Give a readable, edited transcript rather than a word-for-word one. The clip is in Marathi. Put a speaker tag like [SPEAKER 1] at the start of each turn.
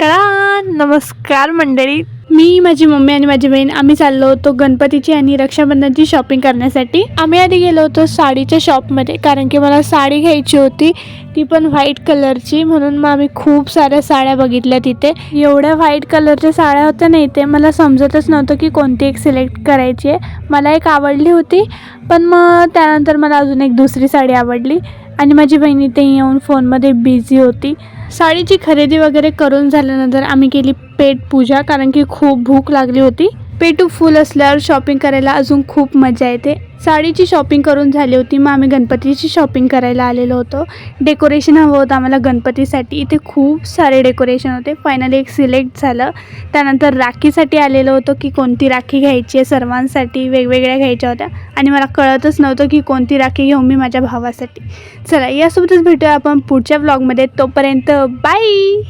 [SPEAKER 1] नमस्कार मंडळी. मी, माझी मम्मी आणि माझी बहीण आम्ही चाललो होतो गणपतीची आणि रक्षाबंधनची शॉपिंग करण्यासाठी. आम्ही आधी गेलो होतो साडीच्या शॉपमध्ये, कारण की मला साडी घ्यायची होती, ती पण व्हाईट कलरची. म्हणून मग आम्ही खूप साऱ्या साड्या बघितल्या तिथे. एवढ्या व्हाईट कलरच्या साड्या होत्या ना इथे, मला समजतच नव्हतं की कोणती एक सिलेक्ट करायची आहे. मला एक आवडली होती, पण मग त्यानंतर मला अजून एक दुसरी साडी आवडली आणि माझी बहीण इथे येऊन फोनमध्ये बिझी होती. साडीची खरेदी वगैरे करून झाल्यानंतर आम्ही केली पेट पूजा, कारण की खूप भूक लागली होती. पेटू फुल असल्यावर शॉपिंग करायला अजून खूप मजा येते. साडीची शॉपिंग करून झाली होती, मग आम्ही गणपतीची शॉपिंग करायला आलेलो होतो. डेकोरेशन हवं होतं आम्हाला गणपतीसाठी. इथे खूप सारे डेकोरेशन होते. फायनली एक सिलेक्ट झालं. त्यानंतर राखीसाठी आलेलो होतो की कोणती राखी घ्यायची आहे. सर्वांसाठी वेगवेगळ्या घ्यायच्या होत्या आणि मला कळतच नव्हतं की कोणती राखी घेऊ मी माझ्या भावासाठी. चला, यासोबतच भेटूया आपण पुढच्या व्लॉगमध्ये. तोपर्यंत बाय.